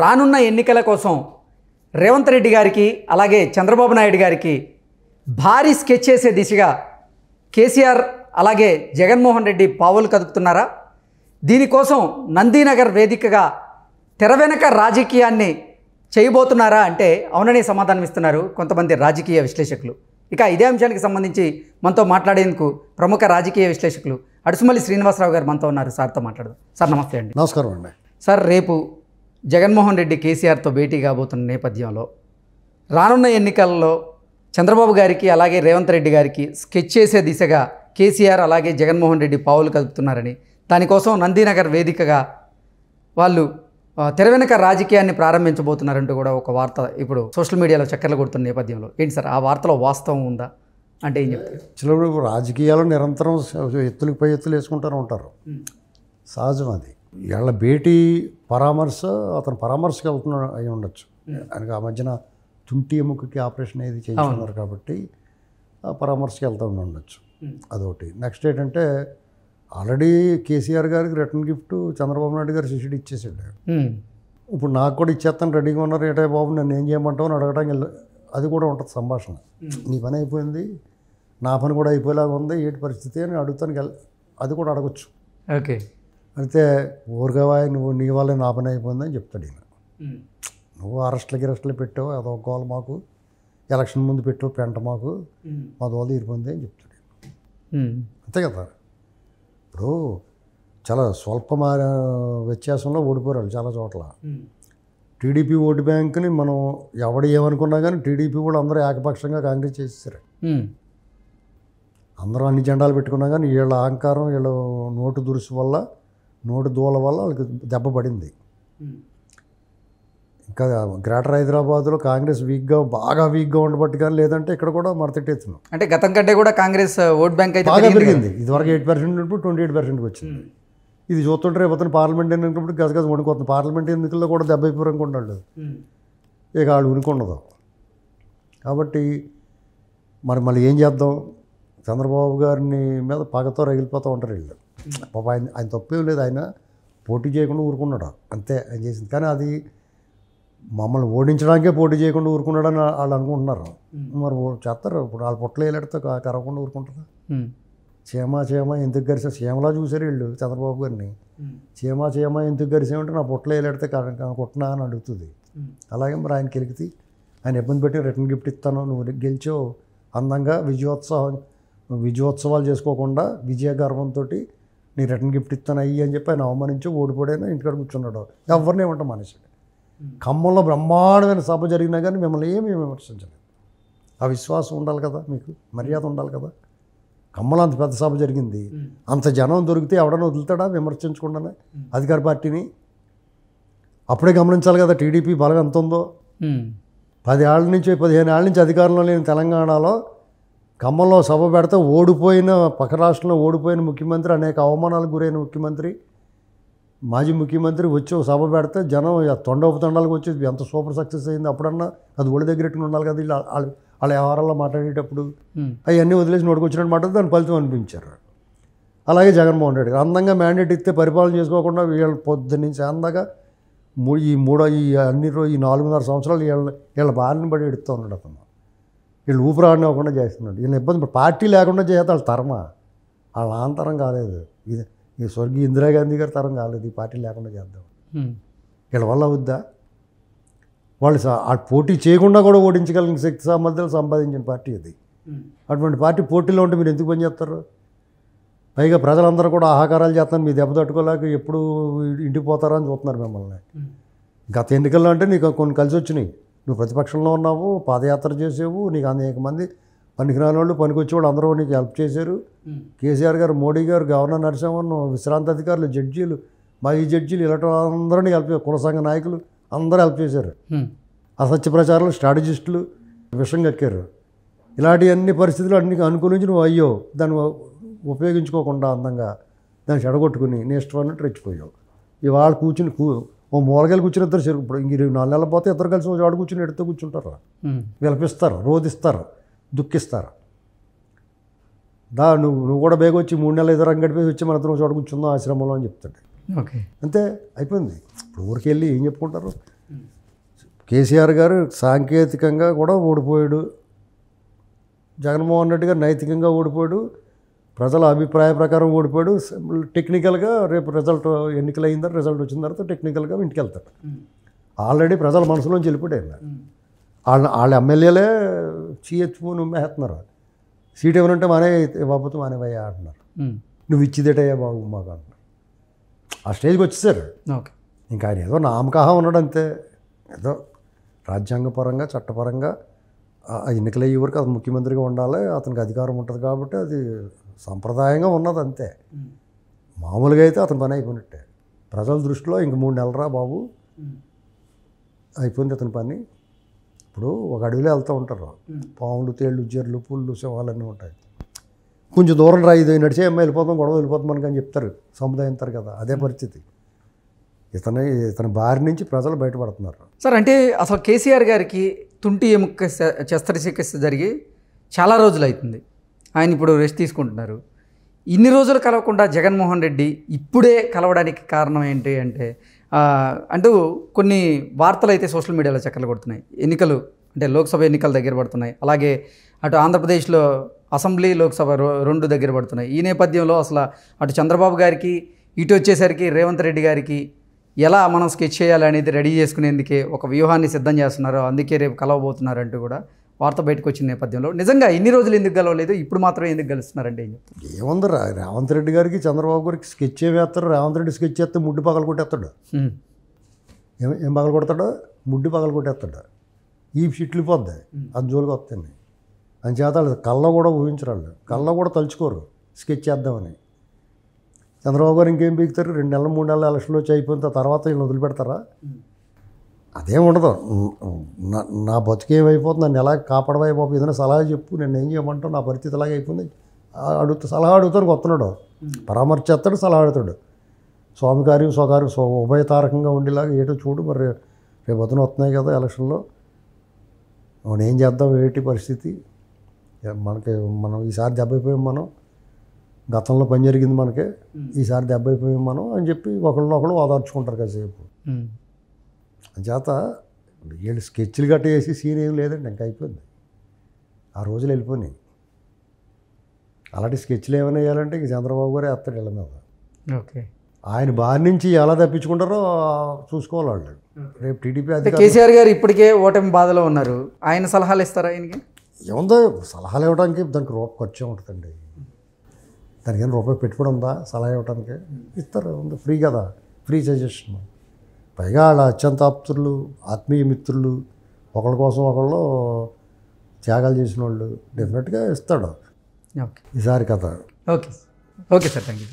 రానున్న ఎన్నికల కోసం రేవంత్ రెడ్డి గారికి అలాగే చంద్రబాబు నాయుడు గారికి భారీ స్కెచ్ చేసే దిశగా కేసీఆర్ అలాగే జగన్మోహన్ రెడ్డి పావులు కదుపుతున్నారా? దీనికోసం నందీనగర్ వేదికగా తెర వెనక రాజకీయాన్ని చేయబోతున్నారా అంటే అవుననే సమాధానం ఇస్తున్నారు కొంతమంది రాజకీయ విశ్లేషకులు. ఇక ఇదే అంశానికి సంబంధించి మనతో మాట్లాడేందుకు ప్రముఖ రాజకీయ విశ్లేషకులు అడుసుమల్లి శ్రీనివాసరావు గారు మనతో ఉన్నారు. సార్తో మాట్లాడదాం. సార్ నమస్తే అండి. నమస్కారం అండి. సార్, రేపు జగన్మోహన్ రెడ్డి కేసీఆర్తో భేటీ కాబోతున్న నేపథ్యంలో రానున్న ఎన్నికల్లో చంద్రబాబు గారికి అలాగే రేవంత్ రెడ్డి గారికి స్కెచ్ చేసే దిశగా కేసీఆర్ అలాగే జగన్మోహన్ రెడ్డి పావులు కదుపుతున్నారని, దానికోసం నందీనగర్ వేదికగా వాళ్ళు తెర వెనక రాజకీయాన్ని ప్రారంభించబోతున్నారంటూ కూడా ఒక వార్త ఇప్పుడు సోషల్ మీడియాలో చక్కర్లు కొడుతున్న నేపథ్యంలో ఏంటి సార్ ఆ వార్తలో వాస్తవం ఉందా అంటే ఏం చెప్తారు? చిలవరు రాజకీయాలు నిరంతరం ఎత్తులకు పై ఎత్తులు వేసుకుంటూనే ఉంటారు, సహజం అది. వీళ్ళ భేటీ పరామర్శ అతను పరామర్శకు వెళ్తున్నాడు అయి ఉండొచ్చు. ఆయనకు ఆ మధ్యన తుంటి ఎముకకి ఆపరేషన్ ఏది చేయించుకున్నారు కాబట్టి ఆ పరామర్శకి వెళ్తూ ఉండొచ్చు. అదొకటి. నెక్స్ట్ ఏంటంటే ఆల్రెడీ కేసీఆర్ గారికి రిటర్న్ గిఫ్ట్ చంద్రబాబు నాయుడు గారు శిష్యుడు ఇచ్చేసాడు. ఇప్పుడు నాకు కూడా ఇచ్చేస్తాను రెడీగా ఉన్నారు, ఏటా బాబు నన్ను ఏం చేయమంటావు అని అడగడానికి అది కూడా ఉంటుంది సంభాషణ. నీ పని అయిపోయింది, నా పని కూడా అయిపోయేలాగా ఉంది, ఏంటి పరిస్థితి అని అడుగుతాను, అది కూడా అడగచ్చు. ఓకే. అయితే ఊరుగావా నువ్వు నీ వల్ల నా పని అయిపోయిందని చెప్తాడు ఈయన. నువ్వు అరెస్టులు పెట్టావు, అదొక గోల మాకు, ఎలక్షన్ ముందు పెట్టావు పెంట మాకు, మా దోల తీరిపోయింది అని చెప్తాడు. అంతే కదా. ఇప్పుడు చాలా స్వల్ప వ్యత్యాసంలో ఓడిపోయారు చాలా చోట్ల. టీడీపీ ఓటు బ్యాంకుని మనం ఎవడు ఏమనుకున్నా కానీ టీడీపీ కూడా అందరూ ఏకపక్షంగా కాంగ్రెస్ చేసేసారు. అందరూ అన్ని జెండాలు పెట్టుకున్నా కానీ వీళ్ళ అహంకారం, వీళ్ళ నోటు దురుసు వల్ల, నోటు దూల వల్ల వాళ్ళకి దెబ్బ పడింది. ఇంకా గ్రేటర్ హైదరాబాద్లో కాంగ్రెస్ బాగా వీక్గా ఉండబట్టి కానీ, లేదంటే ఇక్కడ కూడా మరతెట్టేస్తున్నాం. అంటే గతం కంటే కూడా కాంగ్రెస్ ఓట్ బ్యాంక్ అయితే బాగా పెరిగింది. ఇదివరకు 8% ఇప్పుడు 28%కి వచ్చింది. ఇది చూస్తుంటే రేపు అతను పార్లమెంట్ ఎన్నికప్పుడు గజగజ వణుకుతుంది. పార్లమెంట్ ఎన్నికల్లో కూడా 70% అనుకుంటాడు. ఇక వాళ్ళు ఉనికుండదు. కాబట్టి మళ్ళీ ఏం చేద్దాం? చంద్రబాబు గారిని మీద పగతో రగిలిపోతూ ఉంటారు వీళ్ళు. పాప ఆయన తప్పేం లేదు, ఆయన పోటీ చేయకుండా ఊరుకున్నాడు అంతే ఆయన చేసింది. కానీ అది మమ్మల్ని ఓడించడానికే పోటీ చేయకుండా ఊరుకున్నాడని వాళ్ళు అనుకుంటున్నారు. మరి చేస్తారు. ఇప్పుడు వాళ్ళు పొట్టలు వేలాడితే కరవకుండా ఊరుకుంటారు. చీమ ఎందుకు గరిసా చీమలా చూసారు వీళ్ళు చంద్రబాబు గారిని. చీమ ఎందుకు గరిసామంటే నా పొట్టలు వేలాడితే కొట్టినా అని అడుగుతుంది. అలాగే మరి ఆయన గెలికితే ఆయన ఇబ్బంది పెట్టి రిటర్న్ గిఫ్ట్ ఇస్తాను, నువ్వు గెలిచో అందంగా విజయోత్సవాలు చేసుకోకుండా విజయ గర్వంతో నీ రిటర్న్ గిఫ్ట్ ఇస్తాను అయ్యి అని చెప్పి ఆయన అవమానించి ఓడిపోడైనా ఇంటికాడ కూర్చున్నాడు. ఎవరిని ఏమంటాం మనిషి. ఖమ్మంలో బ్రహ్మాండమైన సభ జరిగినా కానీ మిమ్మల్ని ఏమీ విమర్శించలేదు. ఆ విశ్వాసం ఉండాలి కదా, మీకు మర్యాద ఉండాలి కదా. ఖమ్మంలో అంత పెద్ద సభ జరిగింది, అంత జనం దొరికితే ఎవడన్నా వదులుతాడా విమర్శించకుండానే అధికార పార్టీని? అప్పుడే గమనించాలి కదా టీడీపీ బలం ఎంత ఉందో. 15 ఏళ్ళ నుంచి అధికారంలో లేని తెలంగాణలో ఖమ్మంలో సభ పెడితే ఓడిపోయిన పక్క రాష్ట్రంలో ఓడిపోయిన ముఖ్యమంత్రి, అనేక అవమానాలకు గురైన ముఖ్యమంత్రి, మాజీ ముఖ్యమంత్రి వచ్చి సభ పెడితే జనం తొండలకు వచ్చి ఎంత సూపర్ సక్సెస్ అయింది. అప్పుడన్నా అది ఒడి దగ్గరెట్టుకుని ఉండాలి కదా. వాళ్ళ వ్యవహారాల్లో మాట్లాడేటప్పుడు అవన్నీ వదిలేసి నోటికి వచ్చినట్టు మాట్లాడితే దాని ఫలితం అనిపించారు. అలాగే జగన్మోహన్ రెడ్డి అందంగా మ్యాండేట్ ఇస్తే పరిపాలన చేసుకోకుండా వీళ్ళ పొద్దు నుంచి అందాక ఈ 4.5 సంవత్సరాలు వీళ్ళ బారిన పడి ఎడుతూ ఉన్నాడు అతను. వీళ్ళు ఊపిరాడినివ్వకుండా చేస్తున్నాడు. వీళ్ళ ఇబ్బంది పార్టీ లేకుండా చేస్తే వాళ్ళ తరమా, వాళ్ళ ఆంతరం కాలేదు. ఈ స్వర్గీయ ఇందిరాగాంధీ గారి తరం కాలేదు. ఈ పార్టీ లేకుండా చేద్దాం. వీళ్ళ వల్ల అవుద్దా? వాళ్ళు పోటీ చేయకుండా కూడా ఓడించగలిగిన శక్తి సామర్థ్యాలు సంపాదించిన పార్టీ అది. అటువంటి పార్టీ పోటీలో ఉంటే మీరు ఎందుకు పనిచేస్తారు? పైగా ప్రజలందరూ కూడా ఆహాకారాలు చేస్తారు, మీ దెబ్బ తట్టుకోలేక ఎప్పుడు ఇంటికి పోతారా అని చూస్తున్నారు మిమ్మల్ని. గత ఎన్నికల్లో అంటే నీకు కొన్ని కలిసి వచ్చినాయి. నువ్వు ప్రతిపక్షంలో ఉన్నావు, పాదయాత్ర చేసేవు, నీకు అనేక మంది పనికిరాని వాళ్ళు పనికొచ్చేవాళ్ళు అందరూ నీకు హెల్ప్ చేశారు. కేసీఆర్ గారు, మోడీ గారు, గవర్నర్ నరసింహన్, విశ్రాంతి అధికారులు, జడ్జీలు, మాజీ జడ్జీలు, ఇలాంటి అందరూ నీకు హెల్ప్ చేశారు. కుల సంఘ నాయకులు అందరూ హెల్ప్ చేశారు. అసత్య ప్రచారాలు, స్ట్రాటజిస్టులు విషం కక్కారు. ఇలాంటి అన్ని పరిస్థితులు అన్ని అనుకూలించి నువ్వు అయ్యో దాన్ని ఉపయోగించుకోకుండా అందంగా దాన్ని చెడగొట్టుకుని నీ ఇష్టం అన్నట్టు రెచ్చిపోయావు. ఇవాళ కూర్చుని ఓ మూలగాలు కూర్చుని ఇద్దరు చెరుకు. ఇప్పుడు ఇంక 4 నెలలు పోతే ఇద్దరు కలిసి ఓ చాడు కూర్చుని ఎడుతూ కూర్చుంటారు, విలపిస్తారు, రోధిస్తారు, దుఃఖిస్తారు. నువ్వు కూడా బేగ వచ్చి 3 నెలలు ఎదురు గడిపేసి వచ్చి మన ఇద్దరు చోట కూర్చుందాం ఆశ్రమంలో అని చెప్తాడు. ఓకే, అంతే అయిపోయింది. ఇప్పుడు ఊరికి వెళ్ళి ఏం చెప్పుకుంటారు? కేసీఆర్ గారు సాంకేతికంగా కూడా ఓడిపోయాడు, జగన్మోహన్ రెడ్డి గారు నైతికంగా ఓడిపోయాడు, ప్రజల అభిప్రాయ ప్రకారం ఓడిపోయాడు. టెక్నికల్గా రేపు రిజల్ట్ ఎన్నికలు అయిన తర్వాత రిజల్ట్ వచ్చిన తర్వాత టెక్నికల్గా ఇంటికి వెళ్తాడు. ఆల్రెడీ ప్రజల మనసులోంచి వెళ్ళిపోయాడు. వాళ్ళ ఎమ్మెల్యేలే చీఎచ్చుకుని ఉమ్మేస్తున్నారు. సీట్ ఏమనంటే మానే బాబుతో మానేవయ్యా అంటున్నారు. నువ్వు ఇచ్చిదేటయ్యా బాబు మాకు అంటున్నారు. ఆ స్టేజ్కి వచ్చేసారు. ఓకే, ఇంకా ఆయన ఏదో నామకాహ ఉన్నాడు అంతే. ఏదో రాజ్యాంగపరంగా చట్టపరంగా ఆ ఎన్నికలు అయ్యే వరకు అతను ముఖ్యమంత్రిగా ఉండాలి, అతనికి అధికారం ఉంటుంది కాబట్టి అది సంప్రదాయంగా ఉన్నది అంతే. మామూలుగా అయితే అతని పని అయిపోయినట్టే. ప్రజల దృష్టిలో ఇంక 3 నెలరా బాబు అయిపోయింది అతని పని. ఇప్పుడు ఒక అడవిలో వెళ్తూ ఉంటారు, పాములు, తేళ్ళు, జర్లు, పుళ్ళు, సింహాలన్నీ ఉంటాయి. కొంచెం దూరం రా, ఇది నడిచే అమ్మాయి వెళ్ళిపోతాం, గొడవ వెళ్ళిపోతాం మనకి అని చెప్తారు, సముదాయంతారు కదా. అదే పరిస్థితి. ఇతని బారి నుంచి ప్రజలు బయటపడుతున్నారు. సార్ అంటే అసలు కేసీఆర్ గారికి తుంటి ఎముక శస్త్రచికిత్స జరిగి చాలా రోజులు అవుతుంది. ఆయన ఇప్పుడు రెస్ట్ తీసుకుంటున్నారు. ఇన్ని రోజులు కలవకుండా జగన్మోహన్ రెడ్డి ఇప్పుడే కలవడానికి కారణం ఏంటి అంటే అంటూ కొన్ని వార్తలు అయితే సోషల్ మీడియాలో చక్కర్లు కొడుతున్నాయి. ఎన్నికలు అంటే లోక్సభ ఎన్నికలు దగ్గర పడుతున్నాయి, అలాగే అటు ఆంధ్రప్రదేశ్లో అసెంబ్లీ లోక్సభ 2 దగ్గర పడుతున్నాయి. ఈ నేపథ్యంలో అసలు అటు చంద్రబాబు గారికి ఇటు వచ్చేసరికి రేవంత్ రెడ్డి గారికి ఎలా మనం స్కెచ్ చేయాలి అనేది రెడీ చేసుకునేందుకే ఒక వ్యూహాన్ని సిద్ధం చేస్తున్నారు. అందుకే రేపు కలవబోతున్నారు అంటూ కూడా వార్త బయటకు వచ్చిన నేపథ్యంలో నిజంగా ఇన్ని రోజులు ఎందుకు కలవలేదు, ఇప్పుడు మాత్రం ఎందుకు కలుస్తున్నారంటే ఏం చెప్తారు? ఏముంది, రేవంత్ రెడ్డి గారికి చంద్రబాబు గారికి స్కెచ్ వేస్తారు. రేవంత్ రెడ్డి స్కెచ్ చేస్తే ముడ్డు పగలు కొట్టేస్తాడు. ఏం పగలు కొడతాడో, ముడ్డు పగలు కొట్టేస్తాడు. ఈ షిట్లు పోద్ది, అది జోలికి వస్తాయి. అని చేత వాళ్ళు కళ్ళ కూడా ఊహించరు, వాళ్ళు కళ్ళ కూడా తలుచుకోరు స్కెచ్ చేద్దామని. చంద్రబాబు గారు ఇంకేం పీకుతారు, 2 నెలలు 3 నెలలు ఎలక్షన్లో వచ్చి అయిపోయిన తర్వాత వీళ్ళు వదిలిపెడతారా? అదేం ఉండదు. నా బతుకేమైపోతుంది, నన్ను ఎలా కాపాడమైపోతుంది, ఏదైనా సలహా చెప్పు, నేను ఏం చేయమంటావు, నా పరిస్థితి అలాగే అయిపోయింది సలహా అడుగుతాడు. కొత్తనాడు పరామర్శిస్తాడు, సలహా అడుగుతాడు. స్వామి కార్యం స్వకార్యం ఉభయతారకంగా ఉండేలాగా ఏటో చూడు. మరి రేపు పొద్దున వస్తున్నాయి కదా ఎలక్షన్లో, మనం ఏం చేద్దాం, ఏంటి పరిస్థితి, మనం ఈసారి దెబ్బైపోయాం, మనం గతంలో పని జరిగింది మనకే, ఈసారి దెబ్బైపోయాం మనం అని చెప్పి ఒకళ్ళు ఓదార్చుకుంటారు కాసేపు. చేత వీళ్ళు స్కెచ్లు గట్ట వేసి సీన్ ఏం లేదండి, ఇంకా అయిపోయింది. ఆ రోజులు వెళ్ళిపోయినాయి. అలాంటి స్కెచ్లు ఏమైనా వేయాలంటే ఇంక చంద్రబాబు గారే వేస్తాడు వీళ్ళ మీద. ఓకే, ఆయన బారి నుంచి ఎలా తప్పించుకుంటారో చూసుకోవాలి వాళ్ళు. రేపు టీడీపీ కేసీఆర్ గారు ఇప్పటికే ఓటమి బాధలో ఉన్నారు, ఆయన సలహాలు ఇస్తారా ఆయనకి? ఏముందో సలహాలు ఇవ్వడానికి దానికి ఖర్చు ఉంటుందండి. దానికి ఏమైనా రూపాయి పెట్టుబడి ఉందా సలహా ఇవ్వడానికి? ఇస్తారు, ఉంది, ఫ్రీ కదా, ఫ్రీ సజెషన్. పైగా వాళ్ళ అత్యంత ఆప్తులు, ఆత్మీయ మిత్రులు, ఒకళ్ళ కోసం ఒకళ్ళు త్యాగాలు చేసిన వాళ్ళు డెఫినెట్గా ఇస్తాడు ఓకే ఈసారి కథ. Okay okay sir, thank you.